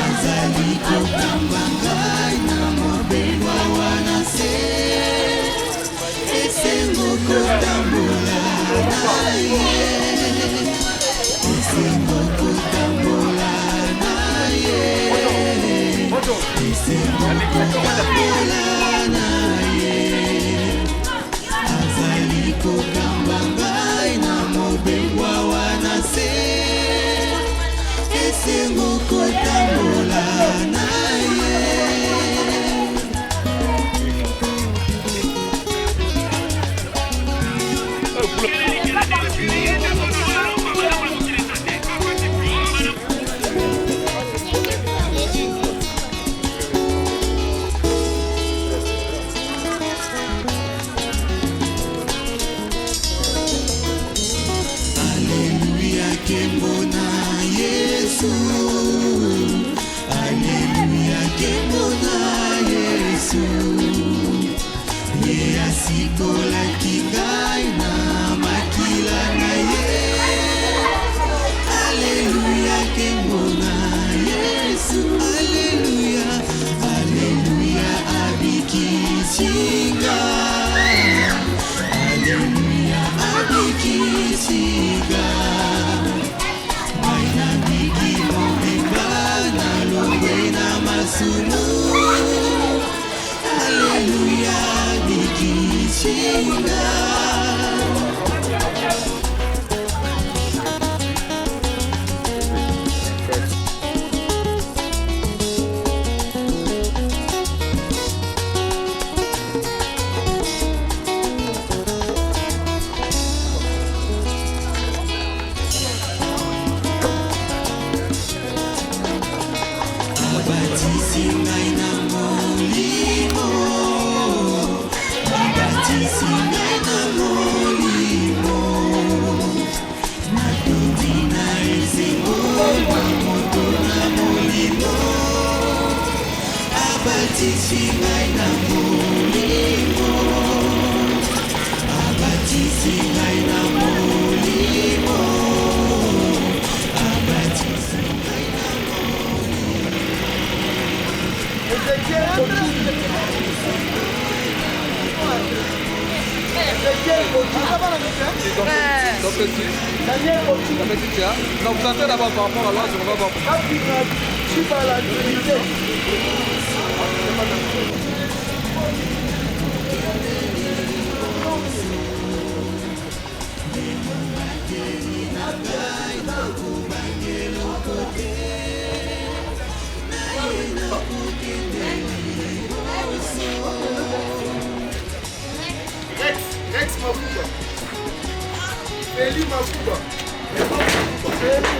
azali kokamba ngai na mobengwa wana se esengo kotambola na ye esengo kotambola na ye esengo kotambola na ye azali kokamba ngai na mobengwa wana se esengo kotambola na ye Alléluia kembo na Yesu Alléluia kembo na Yesu ye asikolaki ngai na makila na ye Alléluia kembo na Yesu Alléluia Alléluia abikisi ngai Alléluia abikisi ngai Maina biki mobenga na longwe na masumu Alléluia bikisi ngai Abatisi ngai na molimo Abatisi ngai na molimo Natundi na esengo na moto na molimo Abatisi ngai na molimo Abatisi ngai na molimo Abatisi ngai na Non, vous entendez d'abord par rapport à l'autre, on va voir. Rex Mafuba. Feli Mafuba. Feli.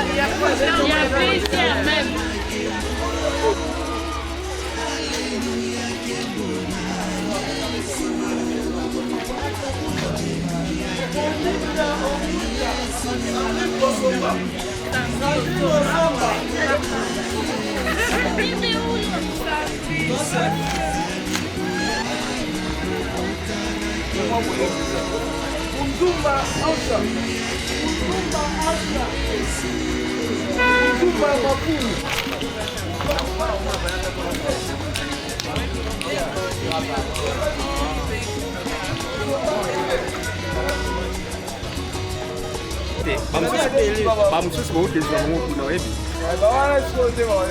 Il y a plaisir même. Mzumba Ausha. Mzumba Ausha. Mzumba Mapuru. Bamususi bawudezwa ngoku nawe ebi. Bawana sikoze bawe.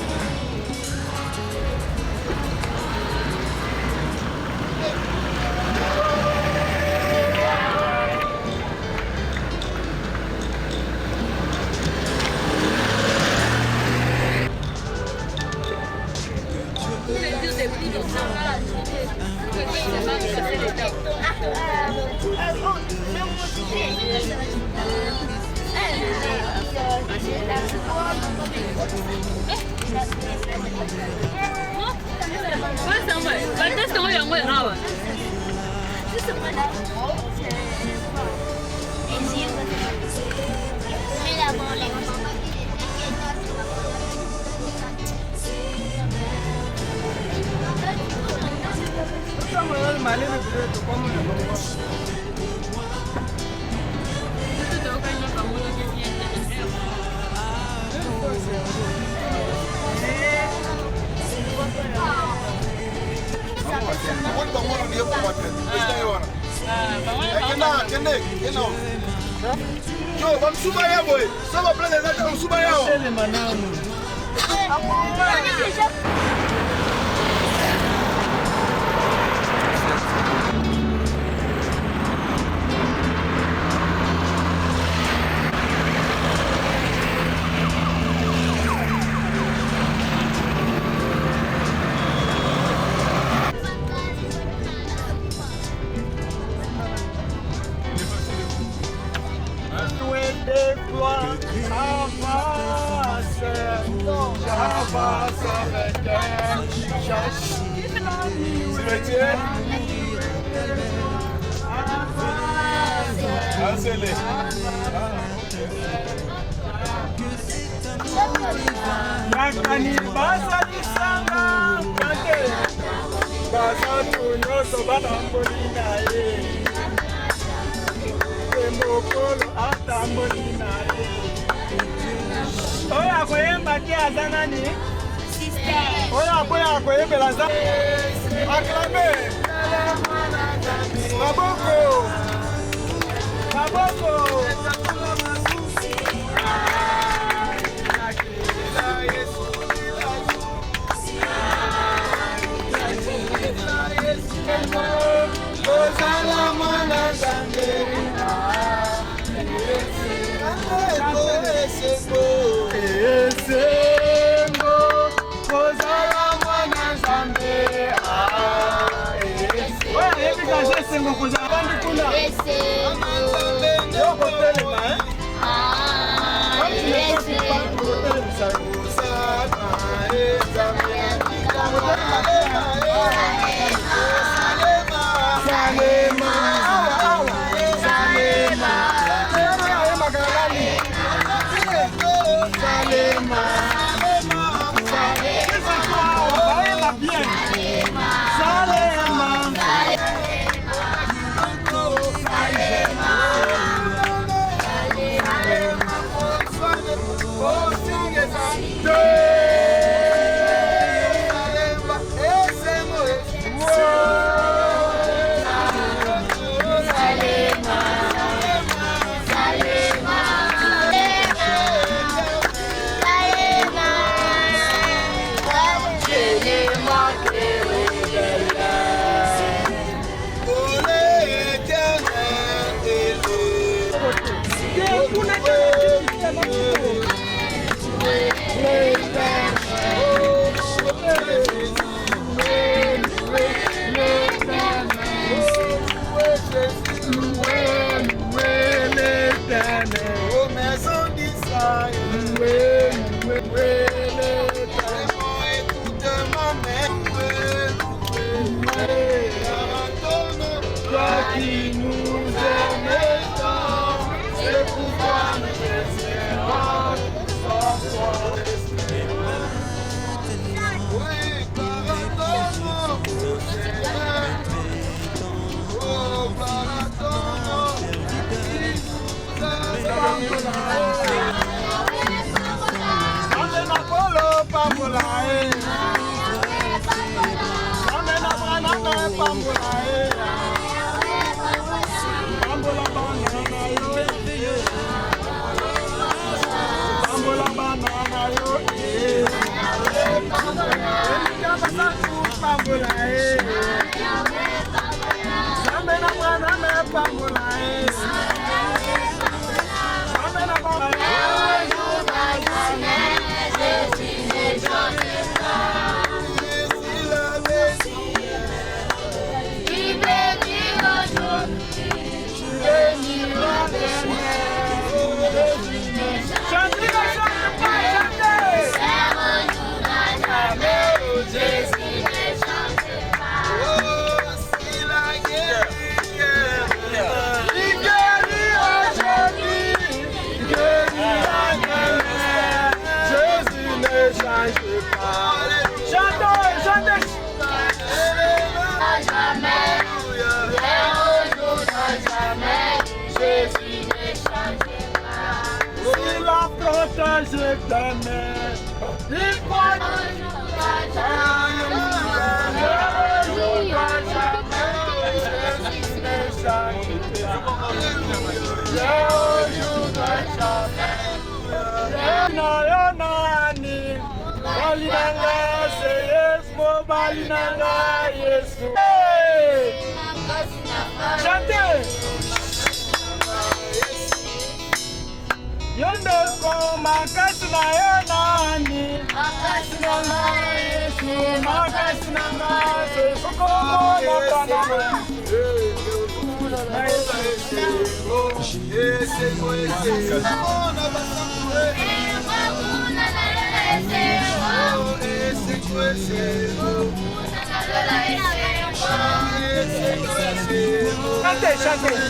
Ouais, c'est un vrai. l'éternel. Il croit ne jouera jamais. Jésus n'est jamais quitté. Ne jouera jamais. Nayonani, balinanga seyesmo, balinanga Yesu. Chantez. Yondoko makasi na yonani, makasi na Yesu, makasi na Yesu, kokomo na Chantez, chantez.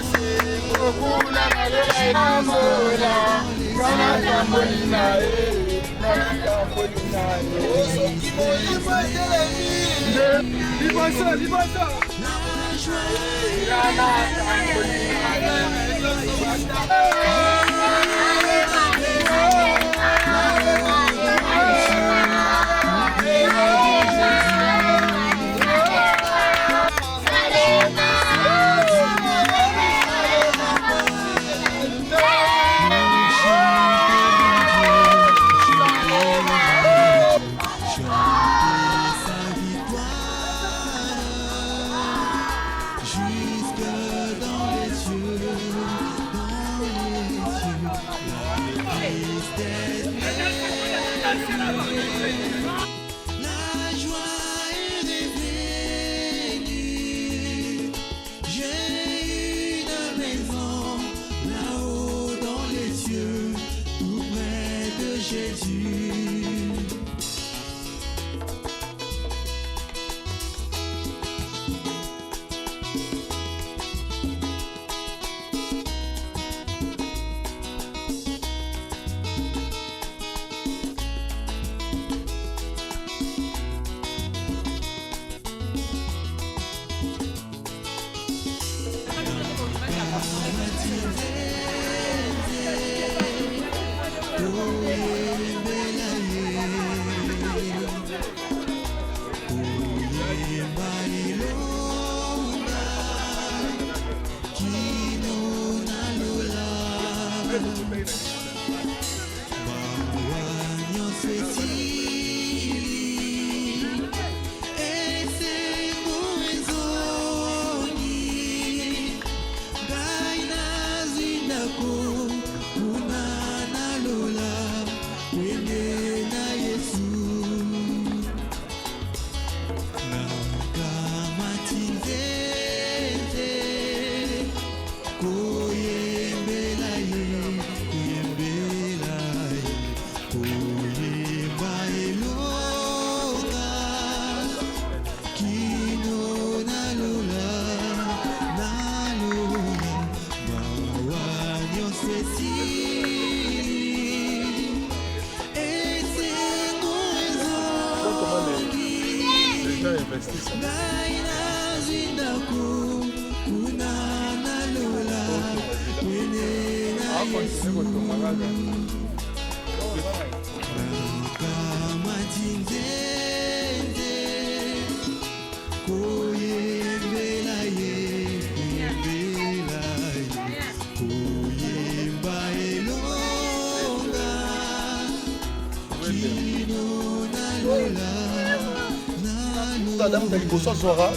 Madame Daliboso Zora,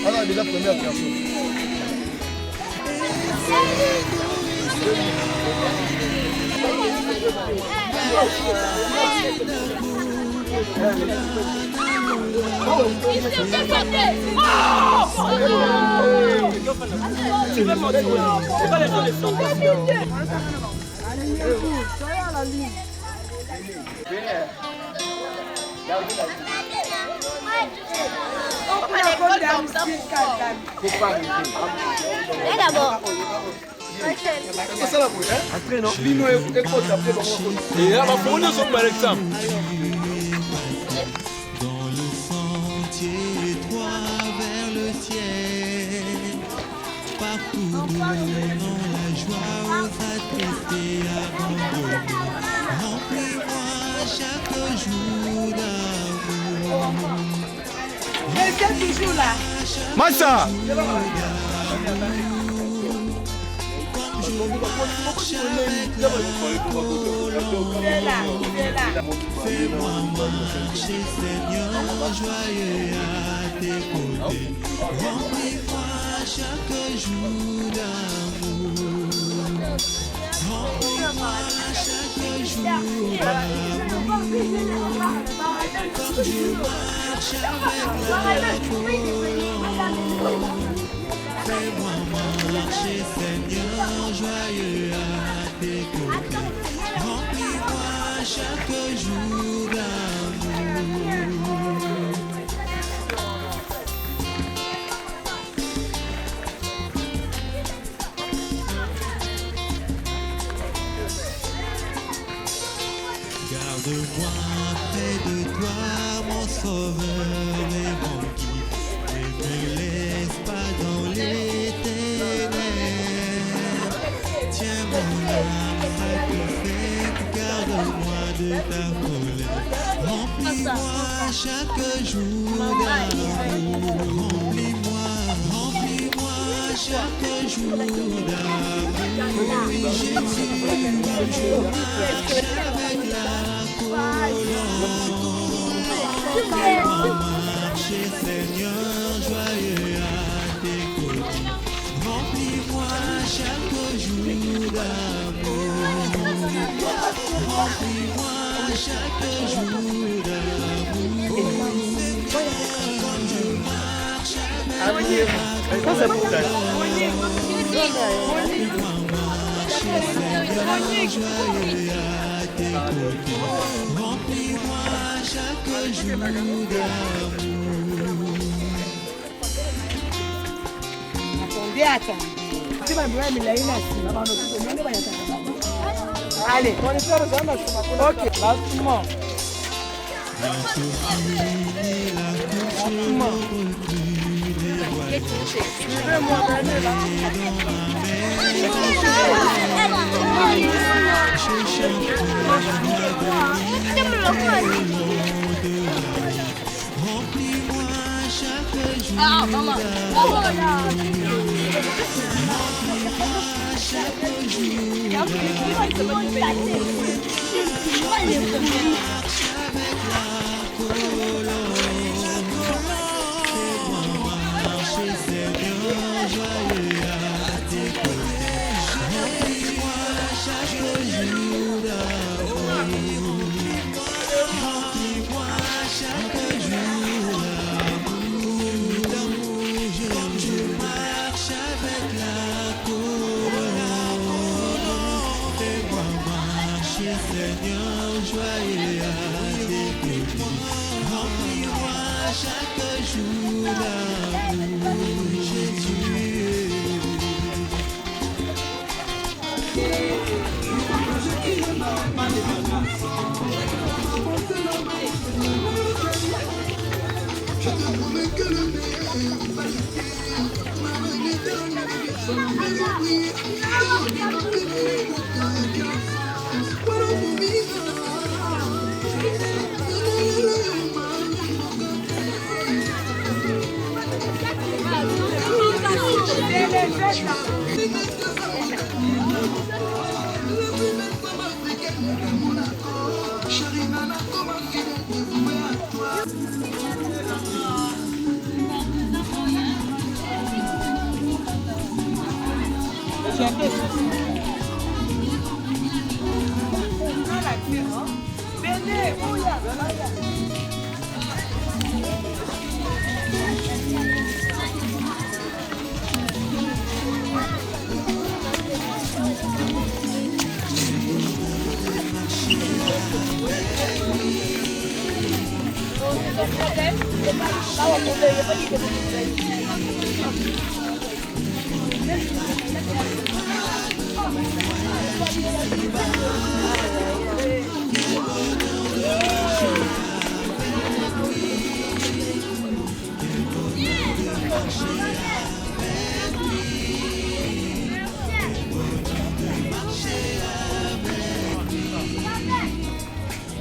alors déjà première version. Tu veux monter où? C'est pas les gens de son. Après, non? Et là, ma fournie, c'est par exemple. Dans le sentier étroit vers le ciel, partout donnant la joie aux attristés abandonnés. deuxième bijou là. Massa. C'est là, c'est là. Fais-moi marcher, Seigneur, joyeux à tes côtés. Remplis-moi chaque jour d'amour. Remplis-moi chaque jour d'amour. Comme je marche avec la couleur. Fais-moi marcher, Seigneur, joyeux à tes côtés. Remplis-moi chaque jour d'amour. Garde-moi près de toi, mon sauveur et mon guide. Ne me laisse pas dans les ténèbres. Tiens mon âme satisfaite, garde-moi de ta colère. Remplis-moi chaque jour d'amour. Remplis-moi chaque jour d'amour. Oui, Jésus, je marche avec la colombe. Marcher, Seigneur, joyeux à tes côtés. Remplis-moi chaque jour d'amour. Remplis-moi chaque jour d'amour. Comme je marche avec la colombe. Marcher, Seigneur, joyeux à tes côtés. Remplis-moi chaque jour d'amour. Allez, ok, lancement. Suivez-moi, venez là. Remplis-moi chaque jour Ah, maman. marcher, Seigneur, joyeux à tes côtés. Remplis-moi chaque jour d'amour. Remplis-moi chaque jour d'amour. Comme je marche avec la couronne. Fais-moi marcher, Seigneur, joyeux à tes côtés. Remplis-moi chaque jour d'amour, Jésus. Je te promets que le meilleur va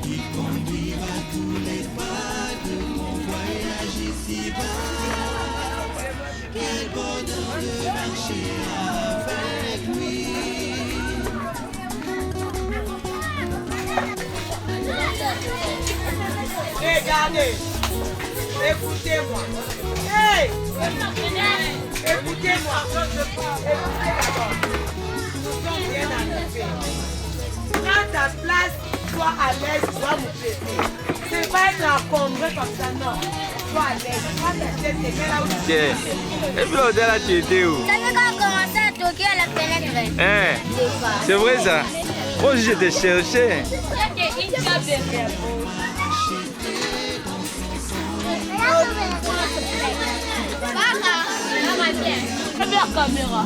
Il conduira tous les pas de mon voyage ici-bas. Regardez. Écoutez-moi. Hey! Écoutez-moi. Écoutez d'abord. Nous sommes bien arrivés. Prends ta place, sois à l'aise, sois mon plaisir. C'est pas être encombré comme ça, non. Sois à l'aise. Prends ta tête, c'est là où tu es. Et puis là, là, tu étais où? Ça fait qu'on a commencé à toquer à la fenêtre. Hein? C'est vrai ça? Moi aussi, je te cherchais. Première caméra.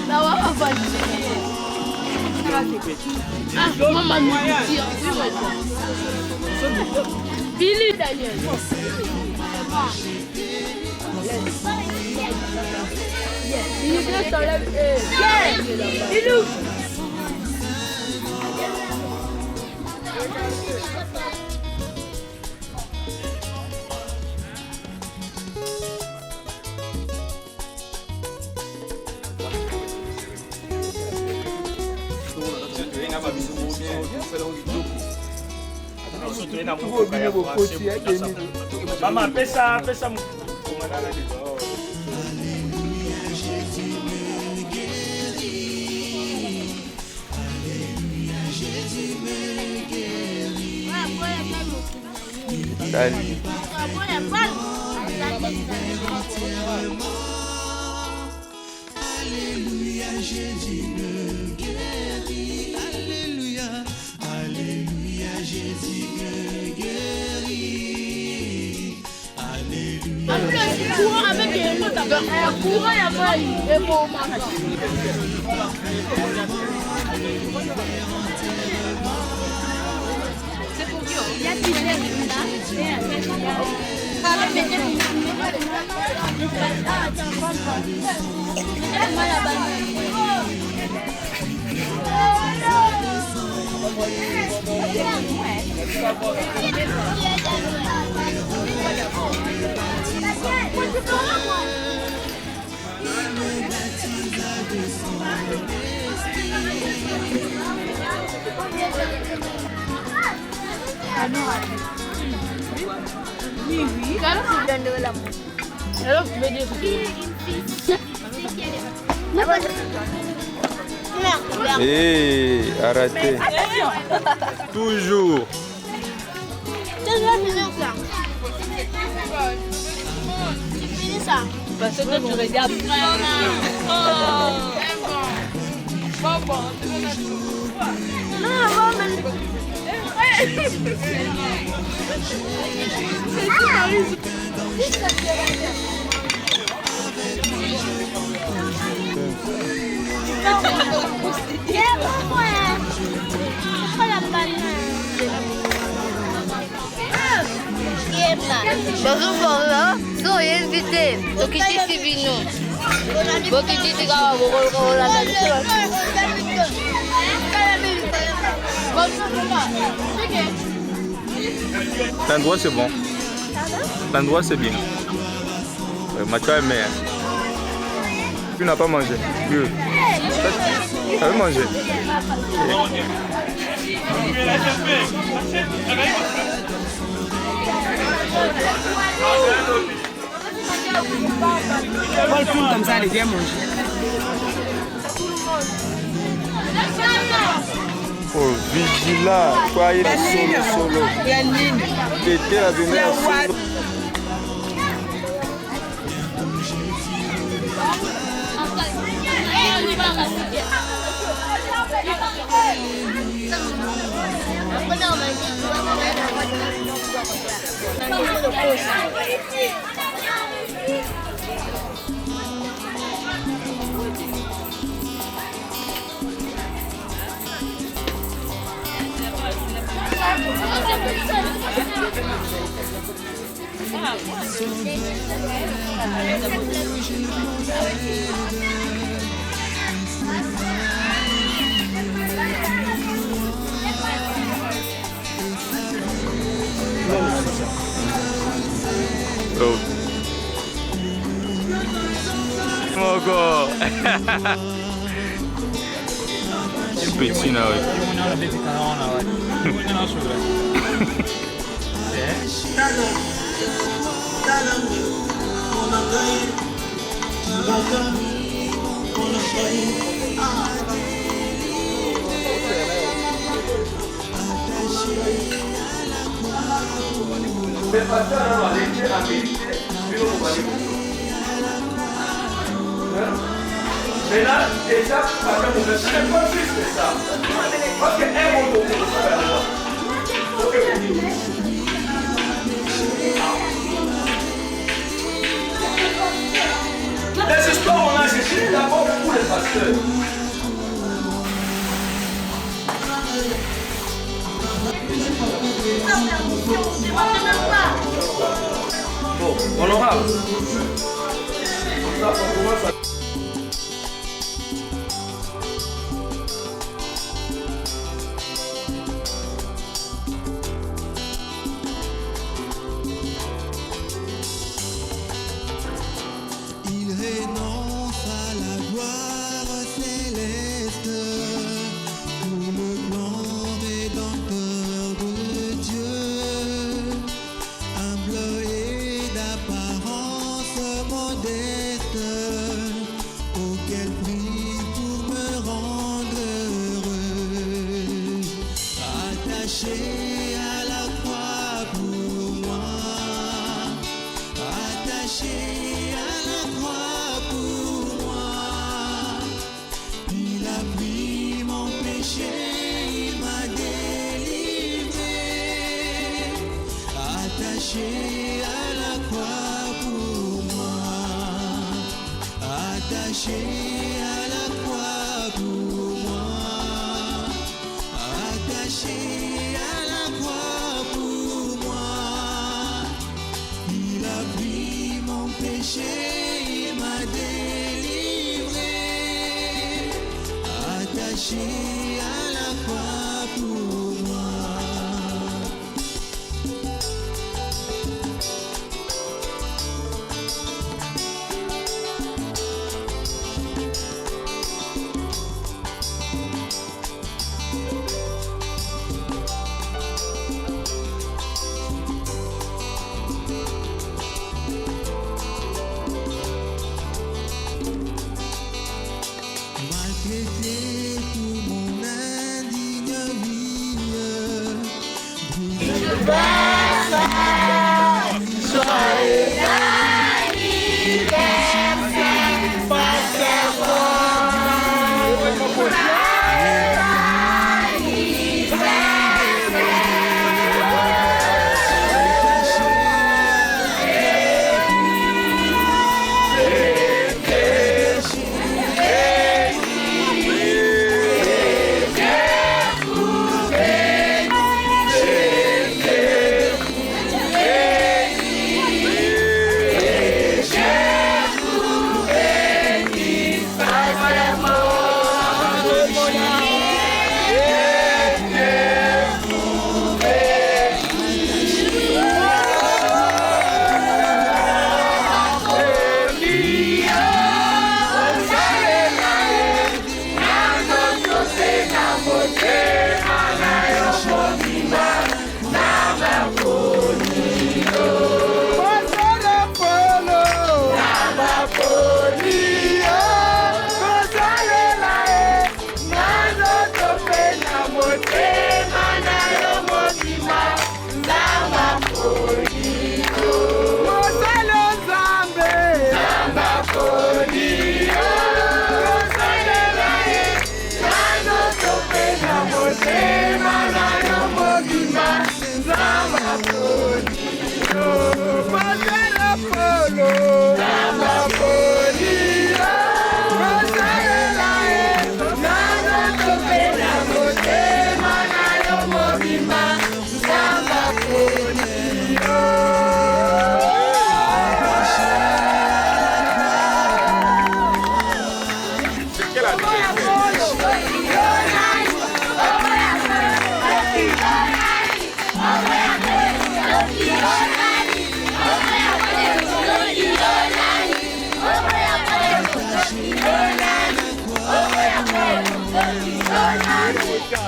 La maman va maman nous tire. Billy Daniel. Il s'enlève. Il ouvre. Maman, fais ça. Salut. Alléluia, Jésus me guérit. Alléluia, Alléluia, Jésus me guérit. Alléluia. Courant avec les mots d'abord. Courant et après, il est bon. C'est pour qui? Il y a qui là? Alors, tu veux dire Hé, arrêtez. Toujours. ça. Parce que tu regardes. Bazumba, so invité. Donc ici c'est vino. Donc ici c'est grave, L'endroit c'est bon. L'endroit c'est bien. Mathieu est meilleur. Tu n'as pas mangé. Tu as mangé. Paul tourne comme ça, les viens manger. Oh, vigilant. Quoi, il est solo. Il y a une ligne. T'étais à venir solo. Oh. Encore. C'est petit là, oui. Mais là, déjà, après mon monsieur, c'est pas juste ça. Parce qu'elle est mon tour. Les histoires, on a cherché d'abord pour les pasteurs. Bon, honorable. On commence à... Il renonce à la gloire céleste pour le plan rédempteur de Dieu, humble et d'apparence modeste, auquel prie pour me rendre heureux, attaché à la croix pour moi, attaché à la croix pour moi. Il a pris mon péché, il m'a délivré, attaché à la croix pour moi, attaché à la croix pour moi, attaché à la croix pour moi. Il a pris mon péché, il m'a délivré, attaché à la croix pour moi. Maltraité pour mon indigne vie,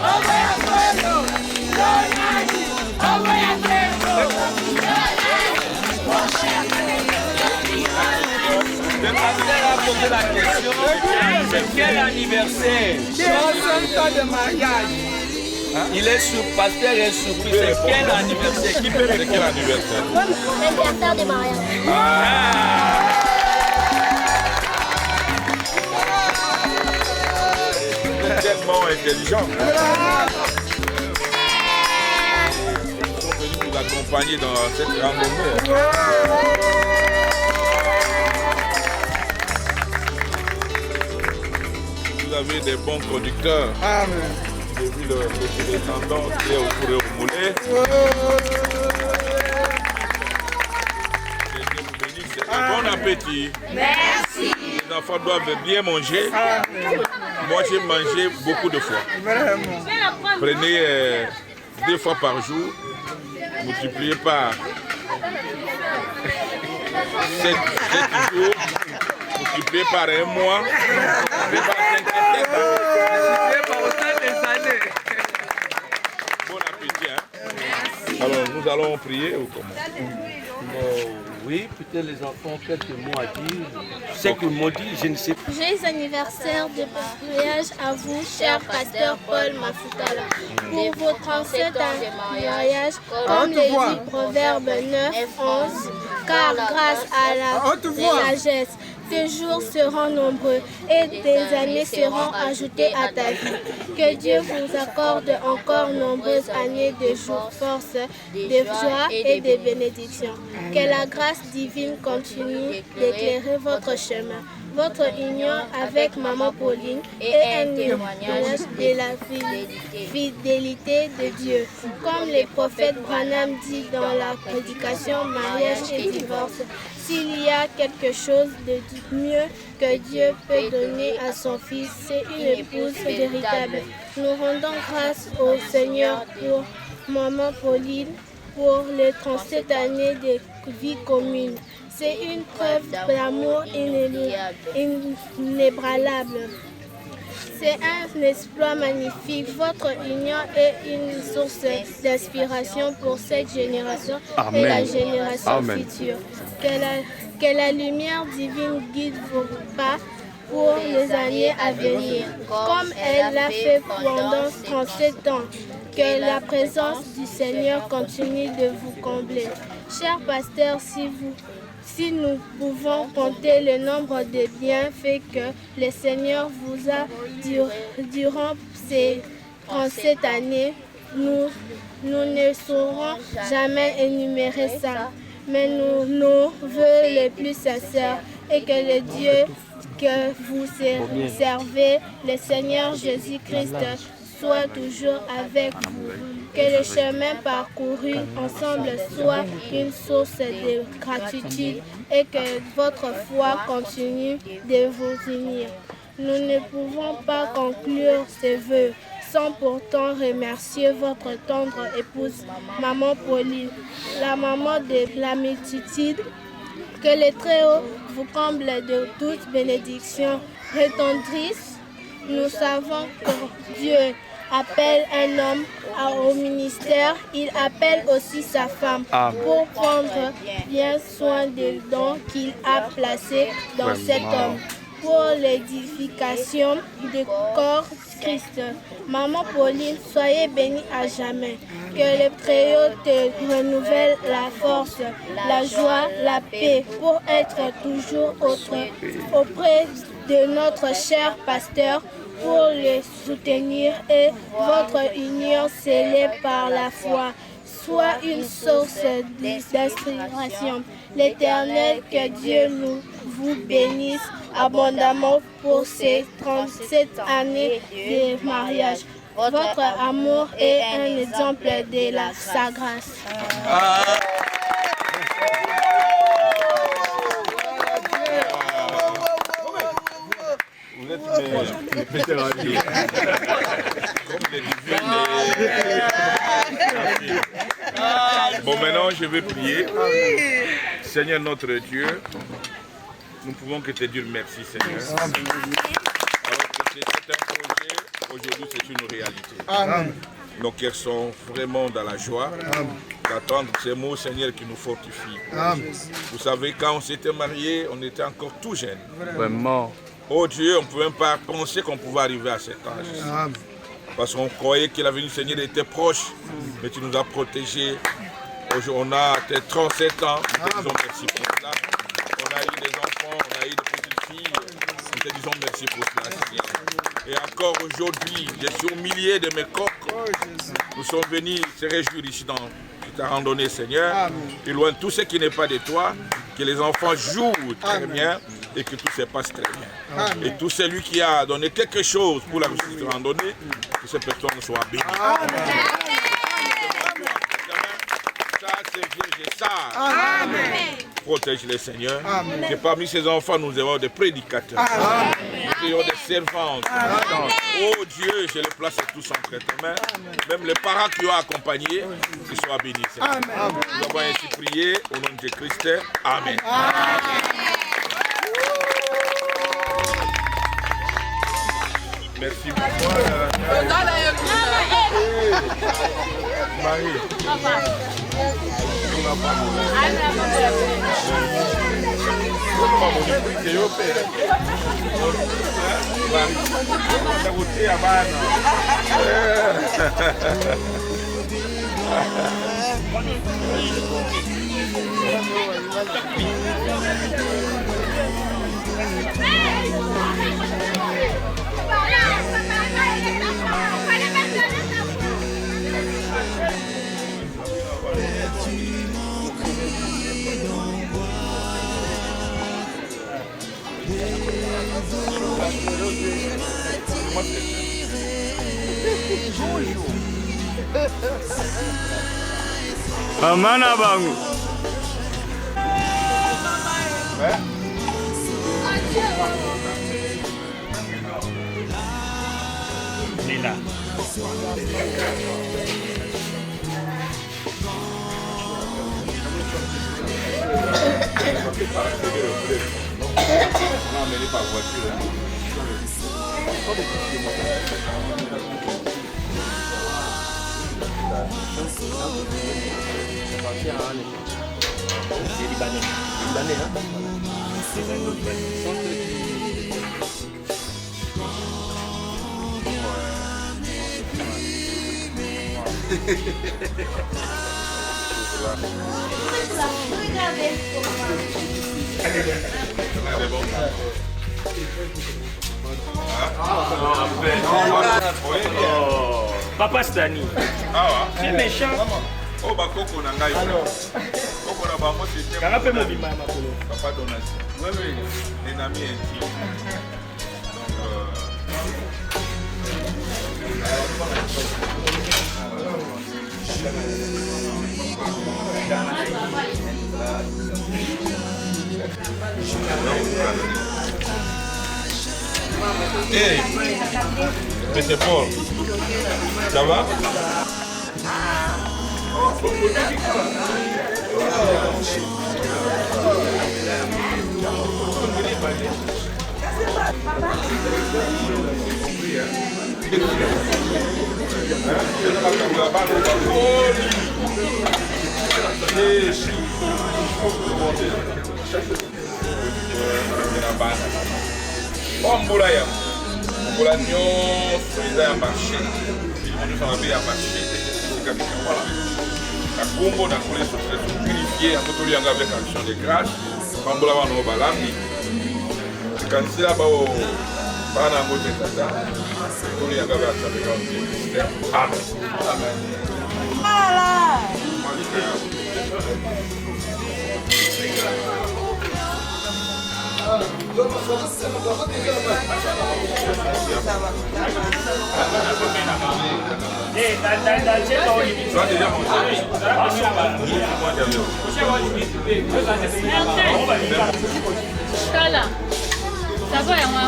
Oh, poser la question, c'est quel anniversaire? 60 ans de mariage. Il est sur, pasteur est surpris, c'est quel anniversaire? Qui peut répondre? Quel anniversaire? L'anniversaire de mariage. C'est tellement intelligent. Ils sont venus nous accompagner dans cette randonnée. Vous avez des bons conducteurs. Amen. J'ai vu le descendant qui est au fourré au moulet. Que Dieu vous bénisse. Et bon appétit. Merci. Les enfants doivent bien manger. Moi, j'ai mangé beaucoup de fois. Vraiment. Prenez 2 fois par jour. Multipliez par 7 jours. Multipliez par 1 mois. Multipliez par 57 ans. Bon appétit. Hein? Alors, nous allons prier ou comment? Oui, peut-être les enfants ont quelques mots à dire. Ce qu'ils m'ont dit, je ne sais pas. Joyeux anniversaire de mariage à vous, cher pasteur Paul Mafutala. Pour vos 37 ans de mariage, comme le dit Proverbe 9:11, car grâce à la sagesse, tes jours seront nombreux et tes années seront ajoutées à ta vie. Que Dieu vous accorde encore nombreuses années de jours, force, de joie et de bénédictions. Que la grâce divine continue d'éclairer votre chemin. Votre union avec Maman Pauline est un témoignage de la fidélité de Dieu. Comme le prophète Branham dit dans la prédication mariage et divorce, s'il y a quelque chose de mieux que Dieu peut donner à son fils, c'est une épouse véritable. Nous rendons grâce au Seigneur pour Maman Pauline, pour les 37 années de vie commune. C'est une preuve d'amour inébranlable. C'est un exploit magnifique. Votre union est une source d'inspiration pour cette génération et la génération future. Que la lumière divine guide vos pas pour les années à venir, comme elle l'a fait pendant 37 ans. Que la présence du Seigneur continue de vous combler. Cher pasteur, si nous pouvons compter le nombre de bienfaits que le Seigneur vous a durant ces 37 années, nous ne saurons jamais énumérer ça. Mais nos vœux les plus sincères est que le Dieu que vous servez, le Seigneur Jésus-Christ, soit toujours avec vous. Que le chemin parcouru ensemble soit une source de gratitude et que votre foi continue de vous unir. Nous ne pouvons pas conclure ces vœux sans pourtant remercier votre tendre épouse, Maman Pauline, la maman de la multitude. Que le Très-Haut vous comble de toutes bénédictions retentissent. Nous savons que Dieu appelle un homme au ministère, il appelle aussi sa femme pour prendre bien soin des dons qu'il a placés dans cet homme pour l'édification du corps Christ. Maman Pauline, soyez bénie à jamais. Que le Très-Haut te renouvelle la force, la joie, la paix pour être toujours auprès de notre cher pasteur, pour le soutenir et votre union scellée par la foi soit une source d'inspiration. L'Éternel, que Dieu vous bénisse abondamment pour ces 37 années de mariage. Votre amour est un exemple de sa grâce. Vous êtes mes petits ravis. Comme des divines. Bon, maintenant, je vais prier. Seigneur notre Dieu, nous ne pouvons que te dire merci, Seigneur. Alors que c'était un projet, aujourd'hui c'est une réalité. Amen. Nos cœurs sont vraiment dans la joie d'attendre ces mots, Seigneur, qui nous fortifient. Vous savez, quand on s'était mariés, on était encore tout jeune. Vraiment. Oh Dieu, on ne pouvait même pas penser qu'on pouvait arriver à cet âge. Parce qu'on croyait que la venue du Seigneur était proche, mais tu nous as protégés. Aujourd'hui, on a 37 ans, nous te disons merci pour cela. On a eu des enfants, on a eu des petites filles, nous te disons merci pour cela, Seigneur. Et encore aujourd'hui, des milliers de mes coqs, nous sommes venus se réjouir ici dans ta randonnée, Seigneur. Et loin de tout ce qui n'est pas de toi, que les enfants jouent très bien et que tout se passe très bien. Et tout celui qui a donné quelque chose pour la réussite de la randonnée, que ces personnes soient bénies. Protège-les, Seigneur. Que parmi ces enfants, nous ayons des prédicateurs. Nous ayons des servantes. Oh Dieu, je les place tous entre tes mains. Même les parents qui ont accompagné, qu'ils soient bénis, Seigneur. Nous avons ainsi prié au nom de Christ. Amen. Merci beaucoup. Marie. Amana bangu. Lila. C'est libanais. Libanais, hein? Papa Stani. C'est méchant. Oh, bah, Coco n'a pas Coco n'a pas moi, Quand on fait mon bima, ma colo. Papa Donatien. Oui, oui, un ami intime. Hey, mais c'est fort. Ça va? Mbula ya mbula nyonso eza ya marché nyonso mabe ya marché kabisa voilà nakumbo na kule so très purifié yango tolianga avec action de grâce bambula wana balambi kansela bao bana yango te tata tolianga avec action de grâce amen amen voilà Kala, ça va, on va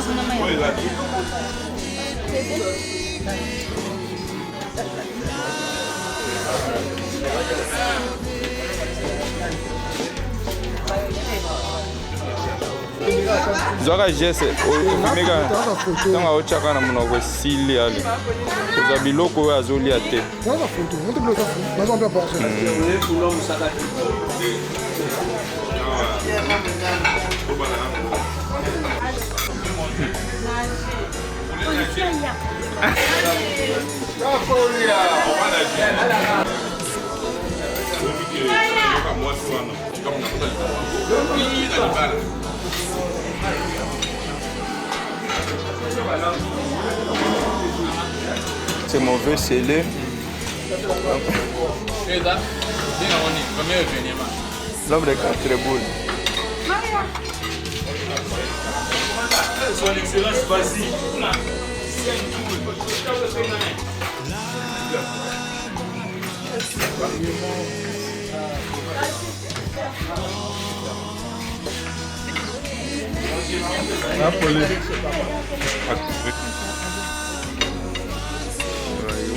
zwaka geste ofimeka ntango aotyaka na monoko esili ale kozwa biloko oyo azolia te C'est mauvais scellé. L'homme de 4 boules. Son Excellence, vas-y.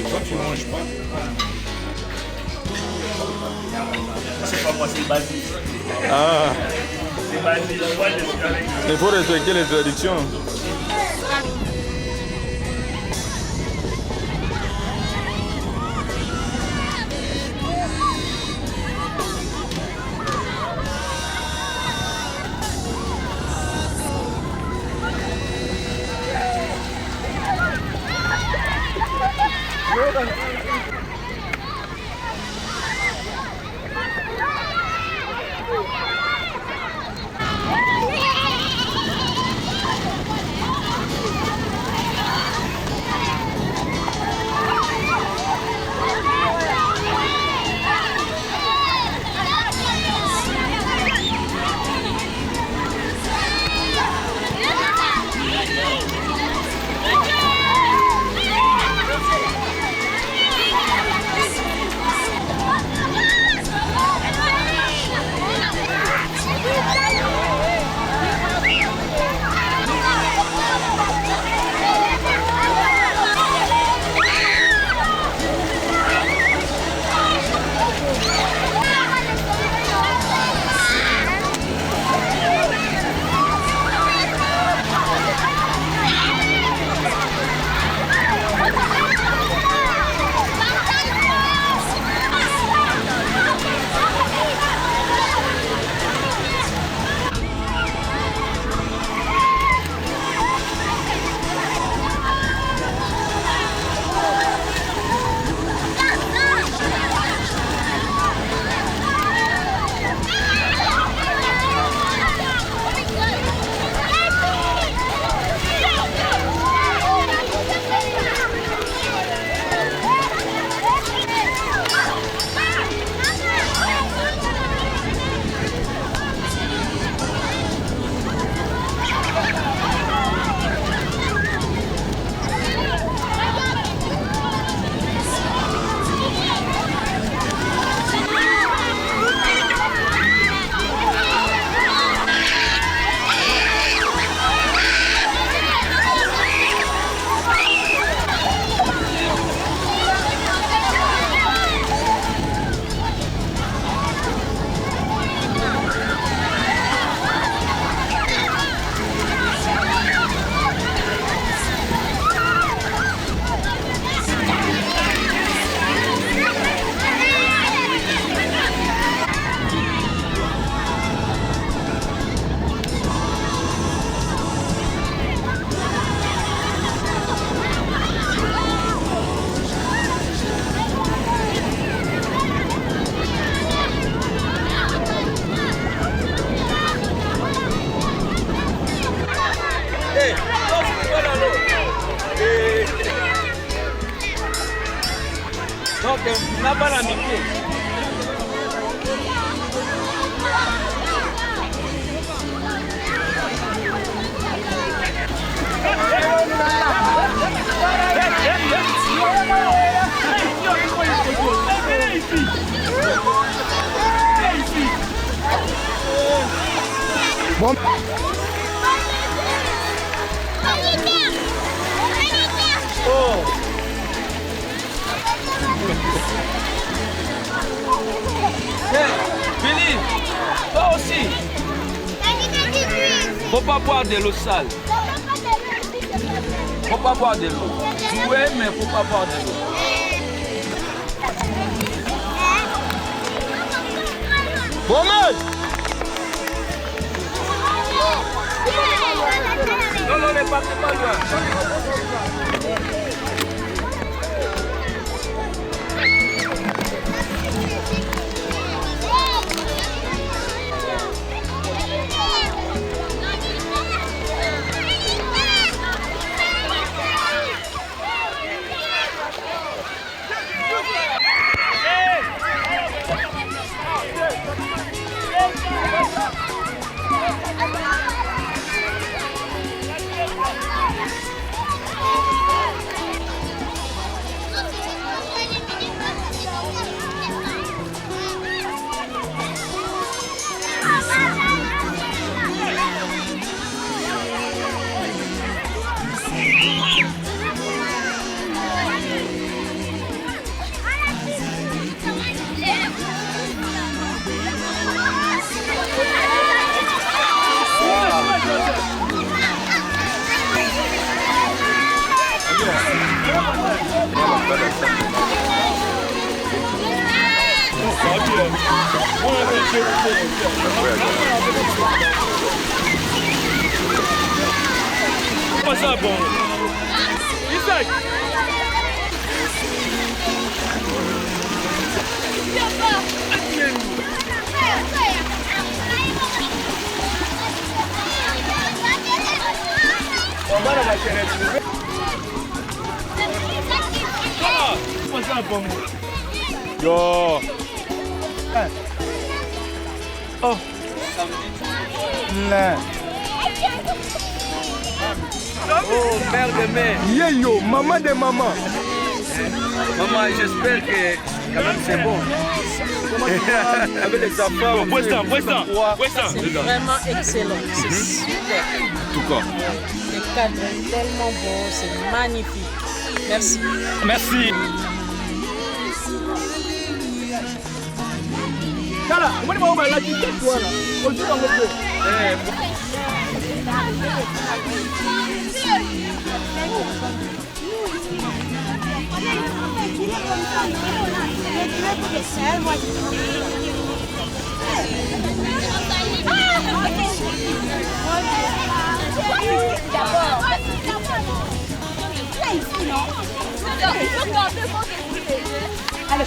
Toi, tu manges pas. C'est pas moi, c'est Basile. Ah, C'est Basile. il faut respecter les traditions. Donc, n'a pas la micro. Bon. Oh. Hey, Billy, toi aussi. Faut pas boire de l'eau sale. Faut pas boire de l'eau. Oui, mais faut pas boire de l'eau. Mohamed! Non, non, mais partez pas loin. Pas ça bon. Isaac. Pas ça bon. Yo. Oh. Non. Oh, mère de mère. Yeah, yo, maman de maman. Maman, j'espère que quand même c'est bon. Avec les enfants. C'est vraiment excellent. C'est super. Tout cas. Le cadre est tellement beau, c'est magnifique. Merci. Merci. Kala, comment on va la quitter toi là? On dit dans le feu. Allez,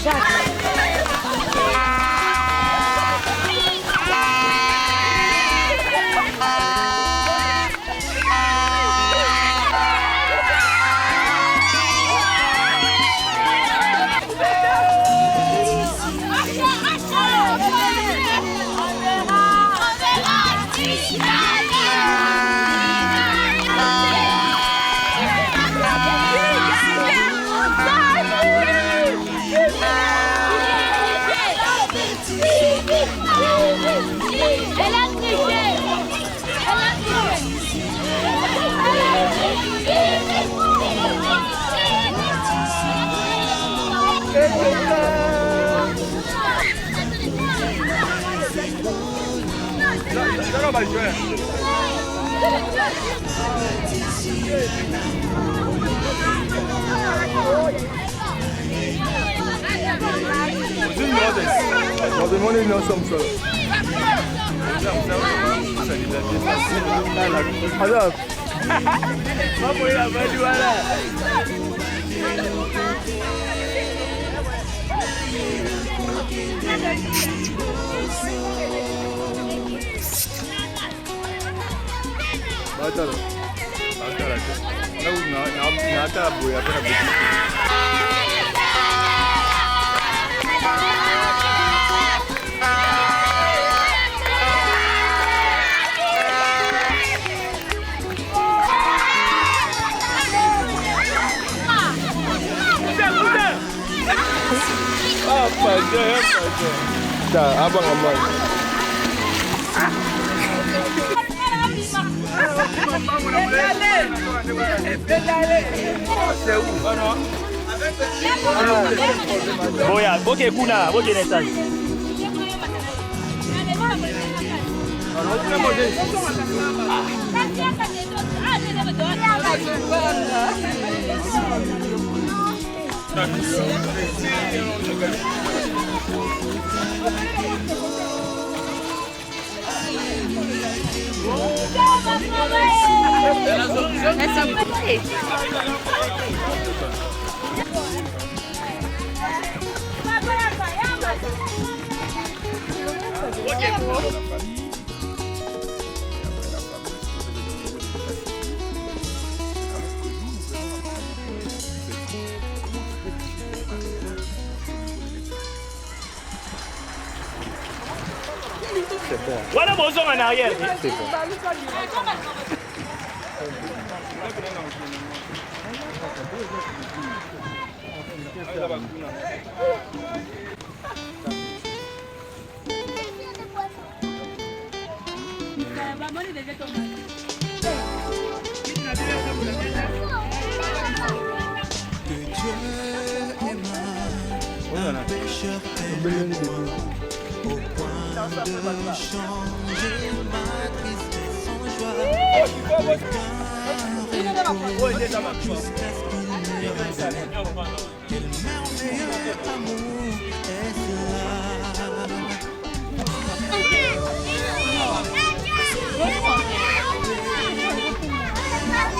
On va demander une ensemble ça. Alors, Boya, boke kuna, boke netas. Voilà mon son en arrière. C'est bon. Que Dieu aima un pécheur tel moi, au point de changer ma tristesse en joie. Jusqu'à ce qu'il me révèle quel merveilleux amour est cela.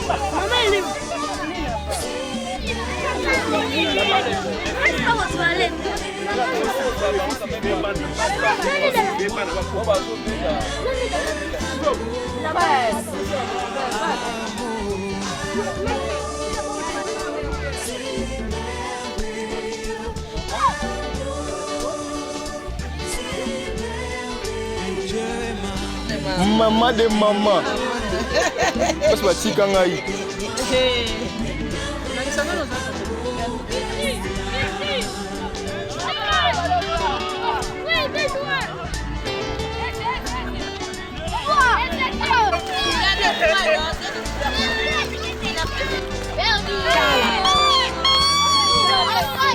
Maman, elle est... Reste aux toilettes. Maman de maman. Parce que tu as dit.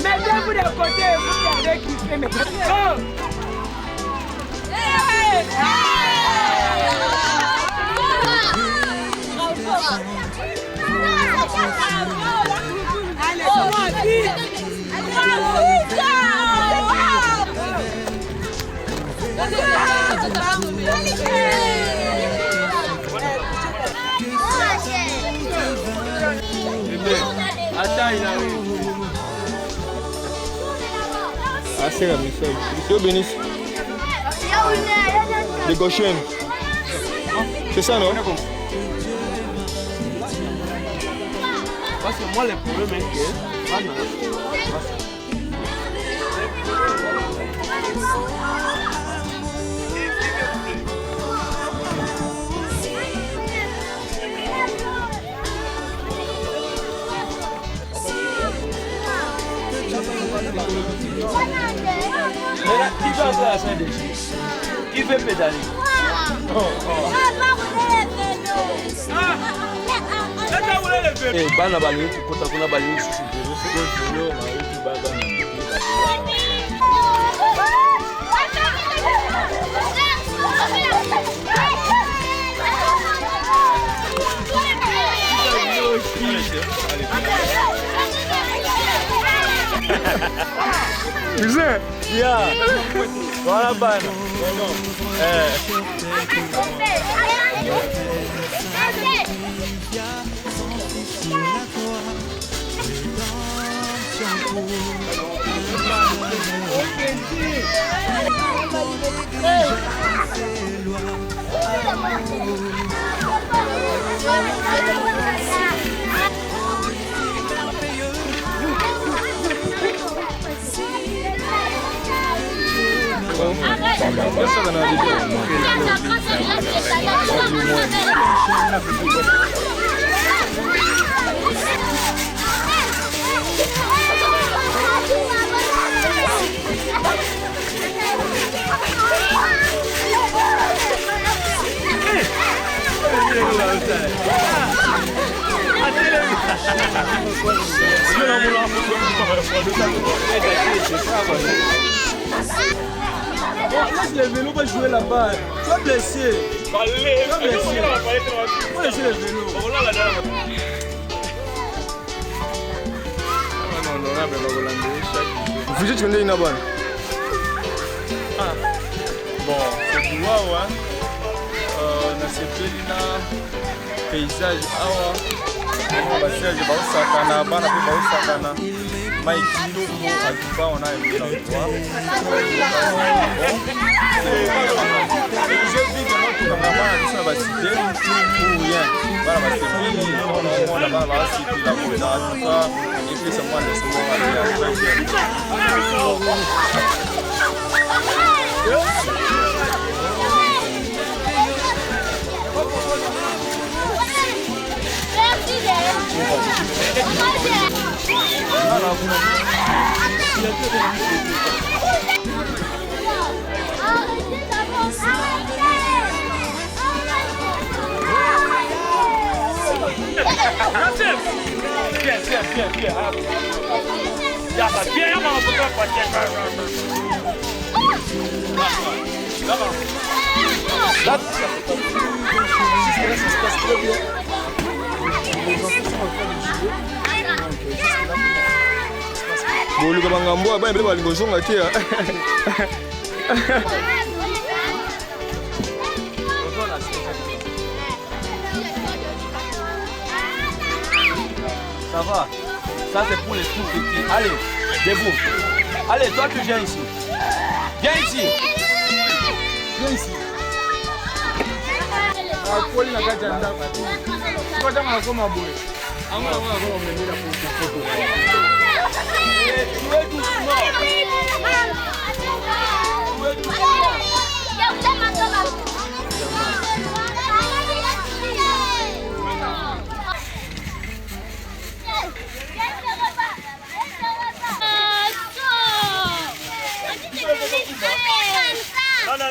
Mettez-vous de côté et vous regardez qui fait mes Ah, c'est la mission. Monsieur Bénis. Les gauchiennes. C'est ça, non? Parce que moi, le problème est que... Qui va faire la scène dessus? Qui fait pédaler? Eh, bana bali kota kuna bali sisi ndio na hivi baba na Zé, yeah. Voilà bana. Laisse les vélos, va jouer là-bas. Tu vas blesser. Tu vas blesser. Faut laisser les vélos. Vous êtes venu là-bas. Bon, c'est droit, ouais. Dans ce paysage, basage baosakana bana pe baosakana maikilo akiba on a un peu d'endroit je vis dans notre camarade qui sont bassidé pour rien bana basepeli on a bana basiti la pour dans tout ça et puis c'est moi le second Boluka bangambo aba ebele balingozonga te. Ça va. Ça c'est pour les tout petits. Allez, debout. Allez, toi tu viens ici. Viens ici. Viens ici. Paul n'a pas d'anda. Quoi dans ma gomme à bouer. Anga anga gomme me mira pour photo. Tu es doucement. Non,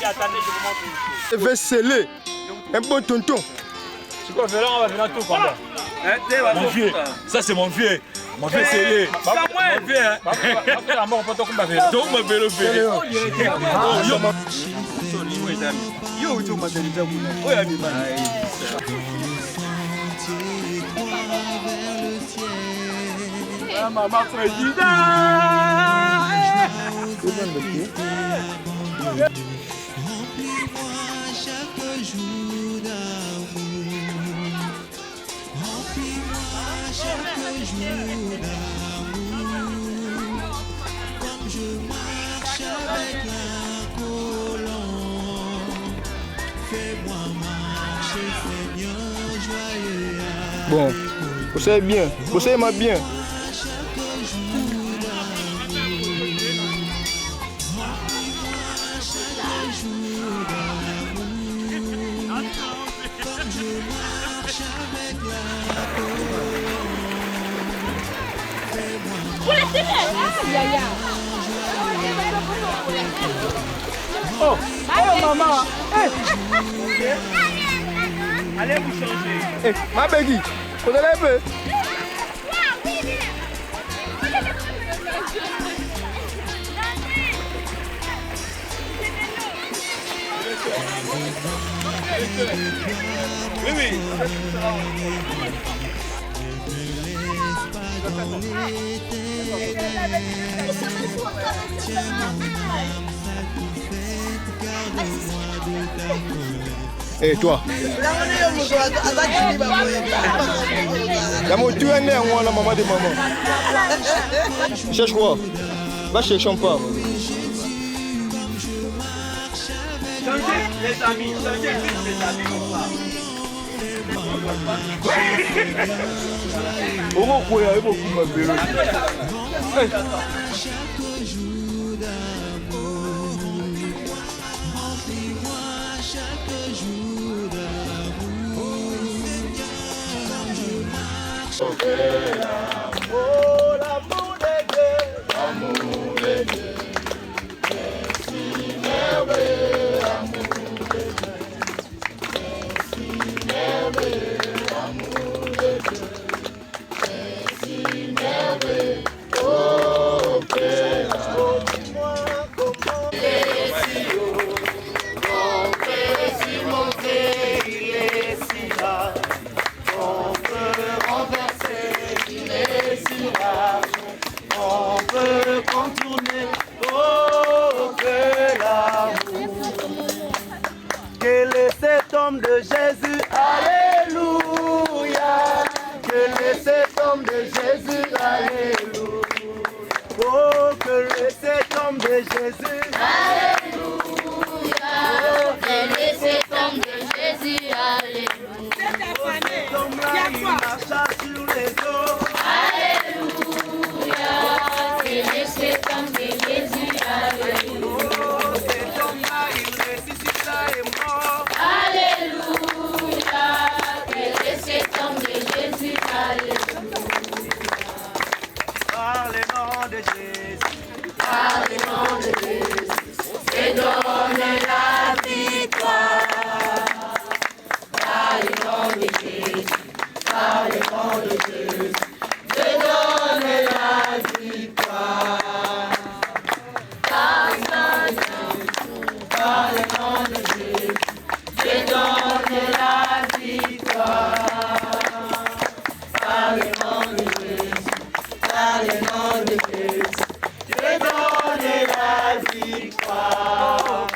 attendez, je vous montre une chose. Je vais sceller un bon tonton. C'est quoi, on va venir tout comme ça. Mon vieux, ça c'est mon vieux. Mon vieux c'est lui. Mon vieux, hein. Donc, mon vélo fait. Maman président. Remplis-moi chaque jour d'amour. Remplis-moi chaque jour d'amour. Comme je marche avec la colombe. Fais-moi marcher, Seigneur, joyeux. Bon, vous savez bien, vous savez ma bien. Oh, maman. Allez vous changer. Ma Beggy, vous allez un peu. Oui, oui. Et toi? La moto est née en la maman de maman. Cherche quoi? Va chercher un pas. Changez les amis, changez vite les amis comme ça. Pourquoi il y a beaucoup de vélo? Oh, l'amour de Dieu, l'amour de Dieu, est si merveilleux, l'amour de Dieu, est si merveilleux, l'amour de Dieu, est si merveilleux, oh Père, dis-moi comment. homme de Jésus, alléluia. Que cet homme de Jésus, alléluia. Oh, que cet homme de Jésus, alléluia. Que cet homme de Jésus, alléluia. Cet homme-là, il marcha sur les eaux. Alléluia. Que cet homme de Jésus, alléluia. Oh, cet homme-là, il ressuscita et mort. Alléluia. Que cet homme de Jésus, alléluia. Par le nom de Jésus, par le nom de Jésus, se donne la victoire. Par le nom de Jésus, par le nom de Jésus, se donne la victoire. Par le nom de Jésus, se donne la victoire. Par le nom de Jésus. Par le nom de Jésus, je donne la victoire.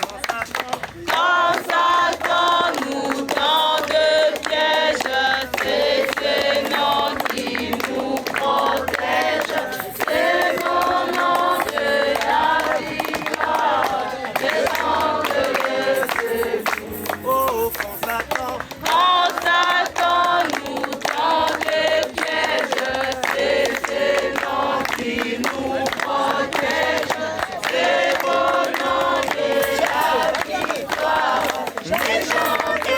Quand Satan nous tend de pièges, c'est ce nom qui nous protège. C'est mon nom de la victoire. Descendre le secours. oh, quand Satan nous tend de pièges, c'est ce nom qui nous protège. C'est mon nom de la victoire. Je chante le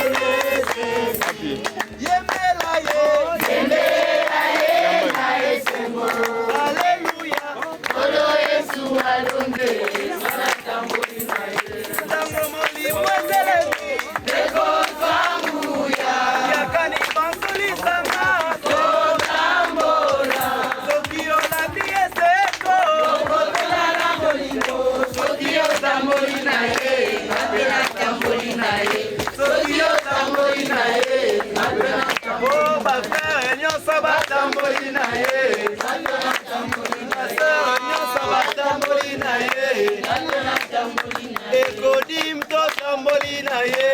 Jésus. Alléluia. Olo Yesu alonde. Oh, ma frère, nyonso batamboli na ye. Ma sœur, nyonso batamboli na ye. Ekodim to tamboli na ye.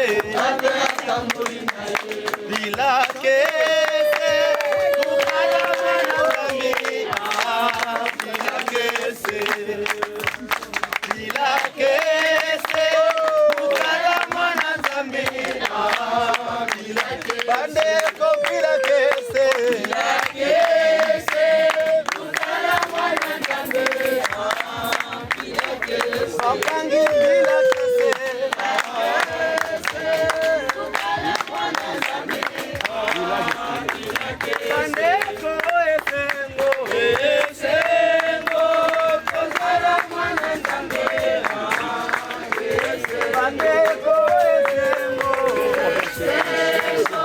Bila kese, kukala mwana zambi. Bila kese, bila kese, kukala mwana zambi. Bandeko bila kese, bila kese, kukala mwana zambi. Bila kese, wapangi bila kese, kukala mwana zambi. Bandeko esengo, esengo, kukala mwana zambi. Bandeko esengo, esengo.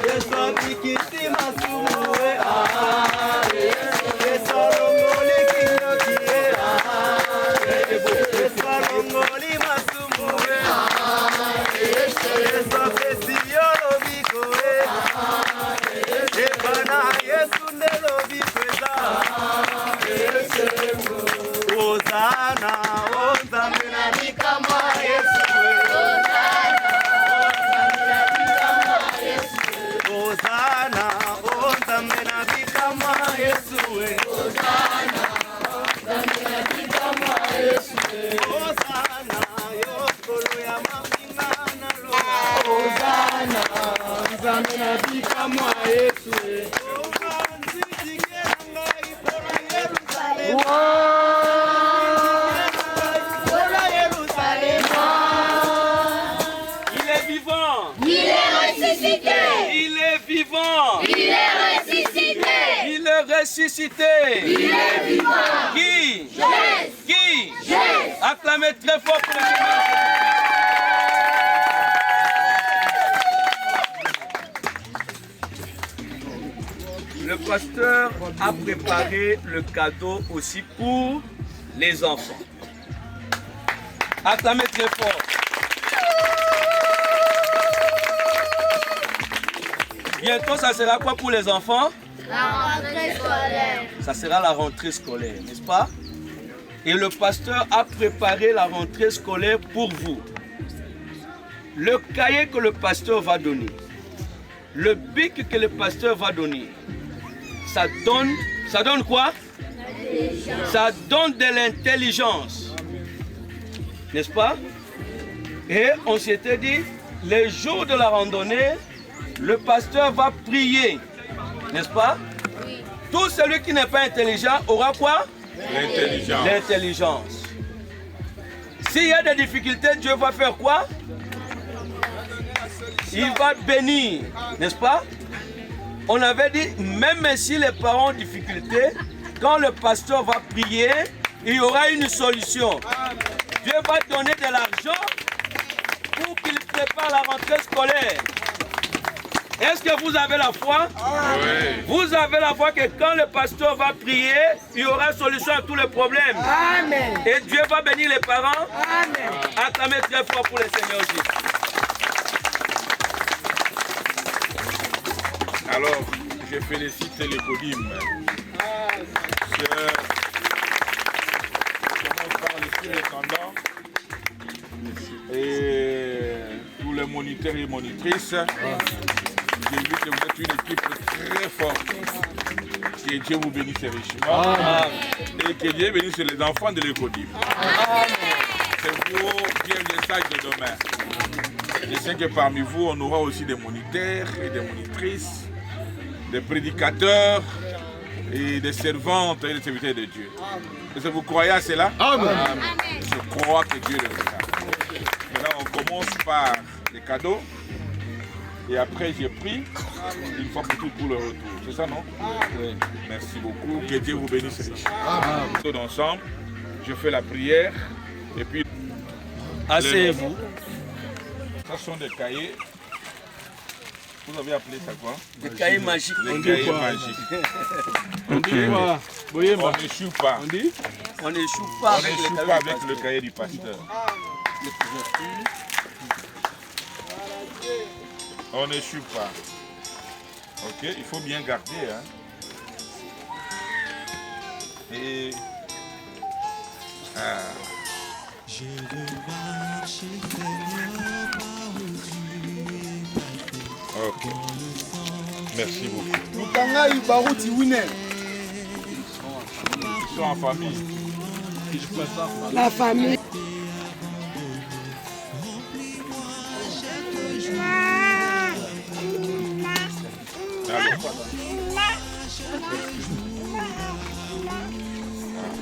Yesu akikiti masumue, Yesu alongoli kinyokie, Yesu alongoli masumue, Yesu apesi yolo bikoe, Ebana Yesu ndelo bikweza, Ozana, Ozambe na bikama Yesu. Hosanna, Hosanna na bikama Yesu. Hosanna, Hosanna na bikama Yesu. Hosanna, yokolo ya mafinga na lo. Hosanna, Hosanna na bikama Yesu. Il est vivant. Il est ressuscité. Il est vivant. Il est ressuscité. Il est ressuscité. Il est vivant. Qui? Jésus. Qui? Jésus. Acclamez très fort pour le Seigneur. Le pasteur a préparé le cadeau aussi pour les enfants. Acclamez très fort. Bientôt, ça sera quoi pour les enfants? La rentrée scolaire. Ça sera la rentrée scolaire, n'est-ce pas? Et le pasteur a préparé la rentrée scolaire pour vous. Le cahier que le pasteur va donner, le bic que le pasteur va donner, ça donne quoi? Ça donne de l'intelligence. N'est-ce pas? Et on s'était dit, les jours de la randonnée, le pasteur va prier. N'est-ce pas? Tout celui qui n'est pas intelligent aura quoi? L'intelligence. L'intelligence. S'il y a des difficultés, Dieu va faire quoi? Il va bénir, n'est-ce pas? On avait dit, même si les parents ont difficulté, quand le pasteur va prier, il y aura une solution. Dieu va donner de l'argent pour qu'il prépare la rentrée scolaire. Est-ce que vous avez la foi? Oui. Vous avez la foi que quand le pasteur va prier, il y aura solution à tous les problèmes. Amen. Et Dieu va bénir les parents. Amen. Acclamez très fort pour le Seigneur Jésus. Alors, je félicite les Codim. Je commence par l'esprit intendant et tous les moniteurs et monitrices. J'ai vu que vous êtes une équipe très forte. Que Dieu vous bénisse richement. Et que Dieu bénisse les enfants de l'Écodim. C'est vous bien les sages de demain. Je sais que parmi vous, on aura aussi des moniteurs et des monitrices, des prédicateurs et des servantes et des serviteurs de Dieu. Est-ce que vous croyez à cela? Amen. Je crois que Dieu le fera. Maintenant, on commence par les cadeaux. Et après, j'ai pris une fois pour toutes pour le retour. C'est ça, non? Oui. Merci beaucoup. Que Dieu vous bénisse richement. Tous ensemble, je fais la prière. Et puis, asseyez-vous. Ça sont des cahiers. Vous avez appelé ça quoi? Des cahiers magiques. Des cahiers magiques. On dit quoi? On n'échoue pas. On dit? On n'échoue pas avec le cahier du pasteur. On n'échoue pas. Ok, il faut bien garder. Hein. Et... Je veux marcher, Seigneur, par où tu es. Ok. Merci beaucoup. Mutangai Barouti Winner. Ils sont en famille. La famille.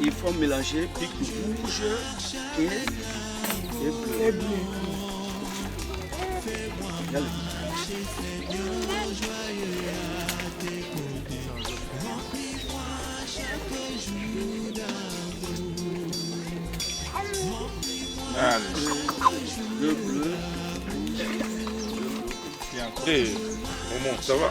Il faut mélanger pic rouge et bleu. Le bleu. Et on monte, ça va?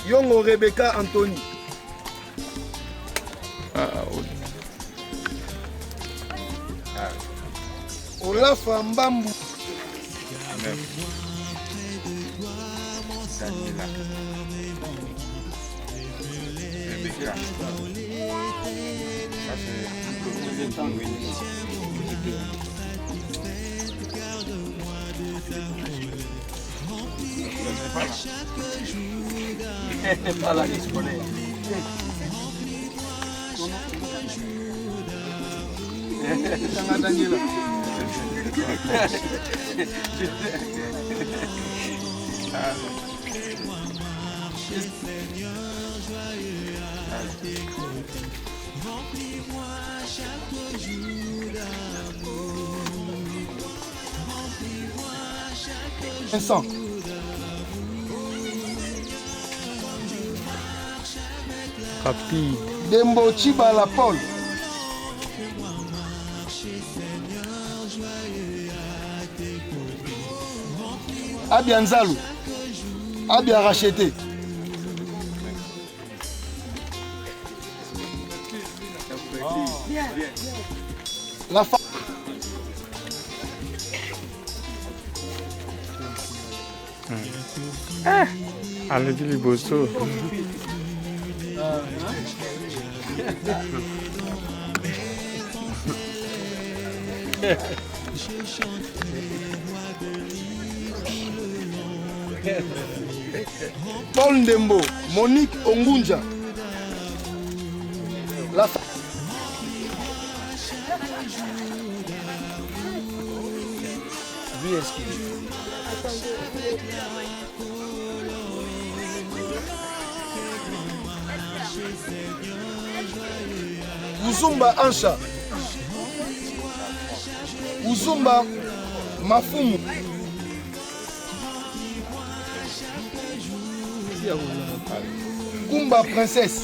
Yongo Rebecca Anthony. Olafa Mbambu. Pas la liste scolaire. Remplis-moi chaque jour d'amour. Remplis-moi chaque jour d'amour. Rapide. Dembo Chibala Paul. Abia Nzalou. Abia racheté. La femme. Allez, dis les bossos. Paul Ndembo, Monique Ongunja. La femme. Uzumba Ansha. Uzumba Mafumu. Kumba Princesse.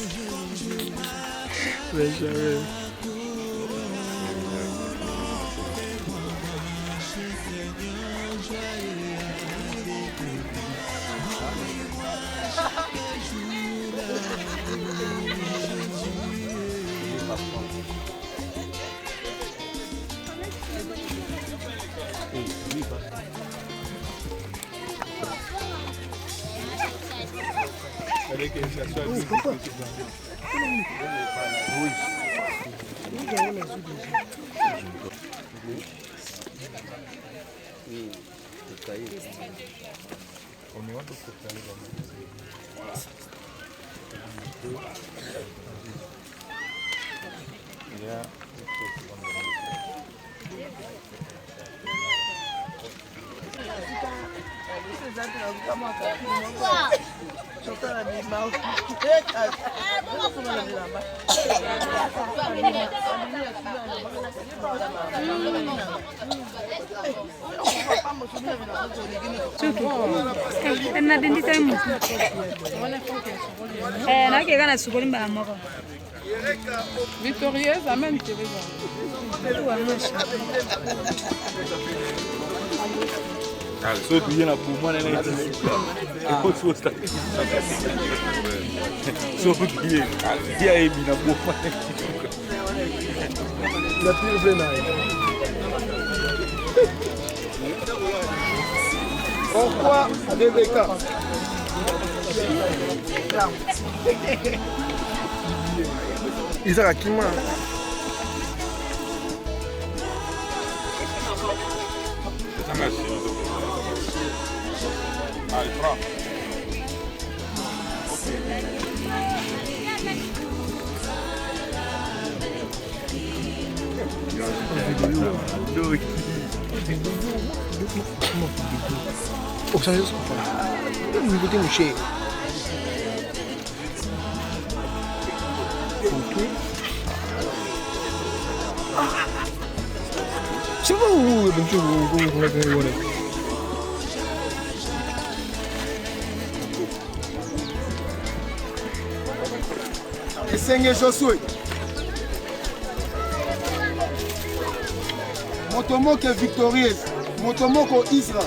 Victorieuse, amène Teresa. So bien la pour moi là il so bien dia ebi na pour moi La pire venaille. Pourquoi Rebecca? Isaac Kima. Allez, prends. Oh, ça juste pas. Vous goûtez mon cher. C'est vous, vous. Seigneur Josué. Motomoko victorieuse. Motomoko Isra.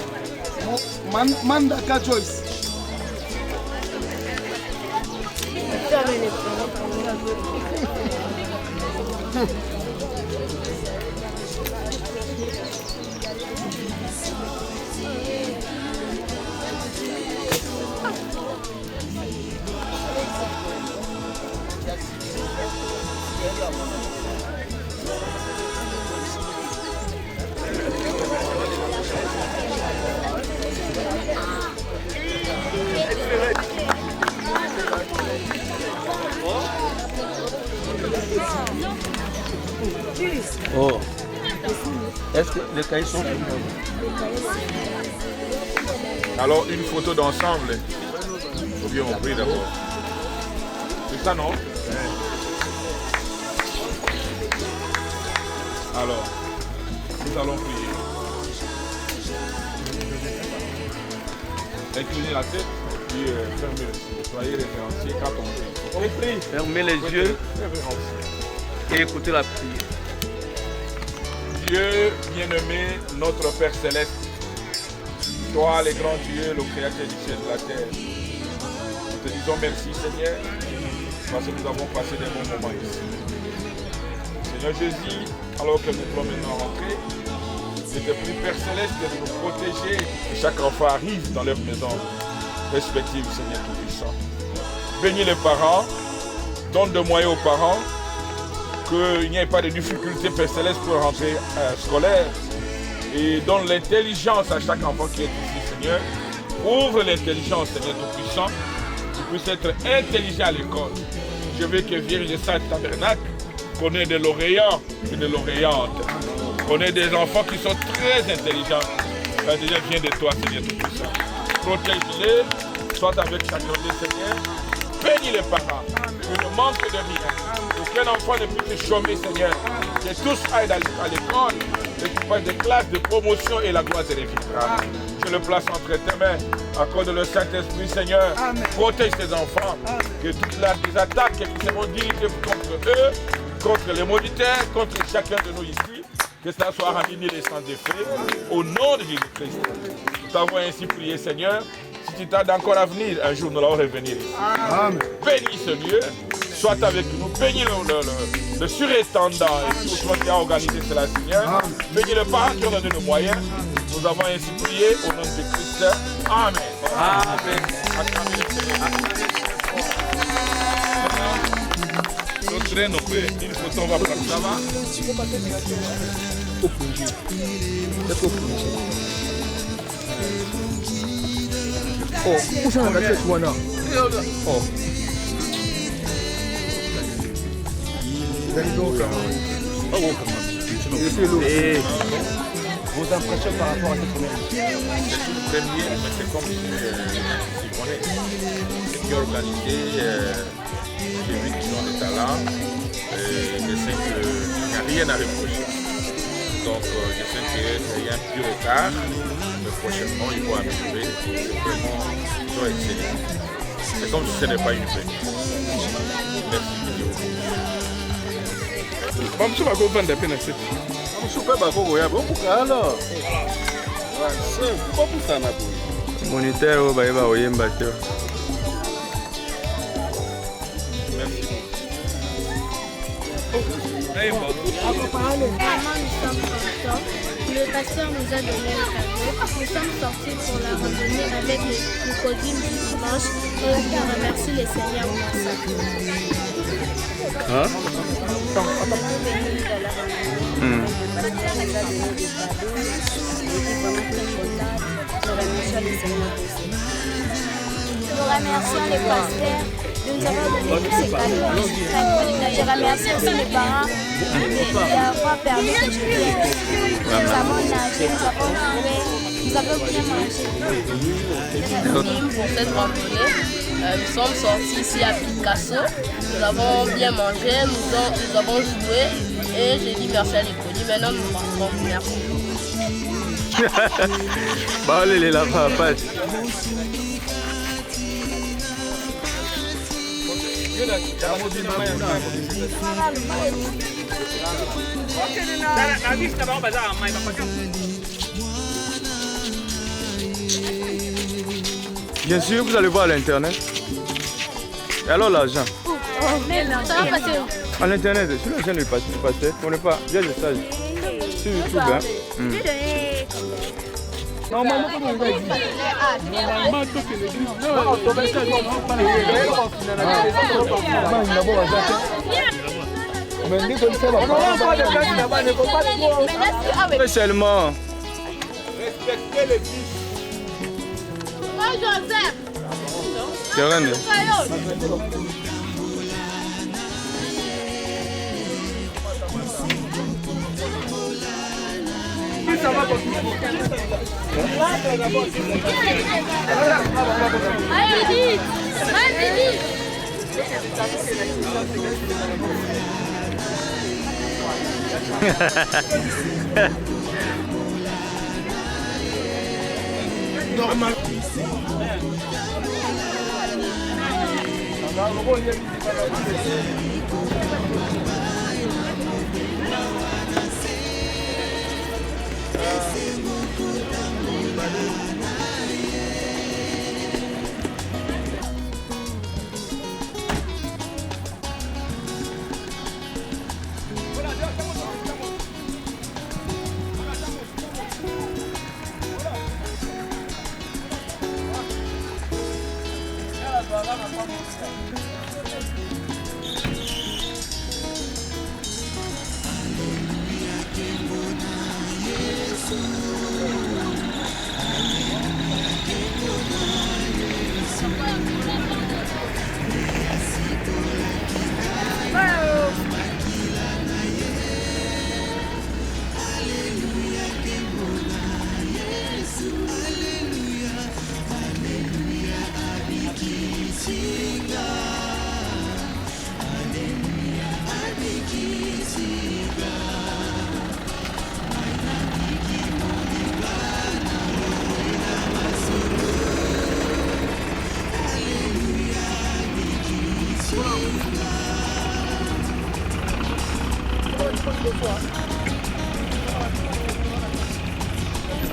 Mandaka Joyce. Oh. Est-ce que les cahiers sont finis? Alors, une photo d'ensemble. Faut bien on prie d'abord. C'est ça, non? Alors, nous allons prier. Inclinez la tête, puis fermez les yeux. Soyez référenciés quand on prie. Fermez les yeux et écoutez la prière. Dieu bien-aimé, notre Père Céleste, toi le grand Dieu, le créateur du ciel et de la terre, nous te disons merci Seigneur, parce que nous avons passé des bons moments ici. Seigneur Jésus, alors que nous devons maintenant rentrer, je te prie, Père Céleste, de nous protéger. Que chaque enfant arrive dans leur maison respective, Seigneur Tout-Puissant. Bénis les parents, donne de moyens aux parents, qu'il n'y ait pas de difficultés, Père Céleste, pour rentrer scolaire. Et donne l'intelligence à chaque enfant qui est ici, Seigneur. Ouvre l'intelligence, Seigneur Tout-Puissant, qu'il puisse être intelligent à l'école. Je veux que Vierge Saint-Tabernacle connaisse des lauréats et des lauréantes. Connaisse des enfants qui sont très intelligents. L'intelligence vient de toi, Seigneur Tout-Puissant. Protège-les, sois avec chacun des Seigneurs. Bénis les parents, qu'ils ne manquent de rien. Aucun enfant ne puisse chômer, Seigneur. Que tous aillent à l'école et qu'ils fassent des classes de promotion et la gloire se révélera. Je le place entre tes mains. Accorde le Saint-Esprit, Seigneur. Amen. Protège tes enfants. Amen. Que toutes les attaques qui seront dirigées contre eux, contre les moniteurs, contre chacun de nous ici, que cela soit ramené sans effet. Au nom de Jésus-Christ. Nous t'avons ainsi prié, Seigneur. Si tu tardes encore à venir, un jour nous allons revenir. Amen. Bénis ce lieu. Sois avec nous. Bénis le surintendant et tout ce qui a organisé cela, Seigneur. Amen. Bénis le parent qui a donné nos moyens. Nous avons ainsi prié au nom de Christ. Amen. Amen. Notre train, nos pères, une photo, on va prendre ça va. Oh, où ça va être Wana? Oh. Vos impressions par rapport à cette première C'est tout le premier, mais c'est comme Simonnet. C'est qui a organisé, j'ai vu qu'ils ont des talents, je sais qu'il n'y a rien à reprocher. Donc je sais qu'il y a un petit retard, mais prochainement ils vont améliorer. C'est vraiment, ils ont excellé. C'est comme si ce n'est pas une peine. Merci. Vamos chamar o Van der Pena. Super bako ya vamos kala. Vamos sana tu. Moniteur o ba oyemba te. Maman, nous sommes contents. Le pasteur nous a donné un cadeau. Nous sommes sortis pour la randonnée avec les crocodiles du dimanche et on remercie les seigneurs pour ça. Hein? Nous remercions les pasteurs de nous avoir donné tous ces cadeaux. Je remercie aussi mes parents d'avoir permis que je vienne. Nous avons nagé, nous avons joué, nous avons bien mangé. Pour cette randonnée, nous sommes sortis ici à Picasso. Nous avons bien mangé, nous avons joué et j'ai dit merci à l'école. Maintenant nous rentrons. Merci. Bah, les la papa. Bien sûr, vous allez voir à l'internet. Et alors l'argent? Ça va passer. À l'internet, sur la chaîne du pasteur, on n'est pas, bien de ça. Sur YouTube, hein. Normalement, seulement. Respectez les fils. Moi, Joseph. Allez, vite. Vas-y, vite. Normal.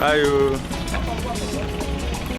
Aïe.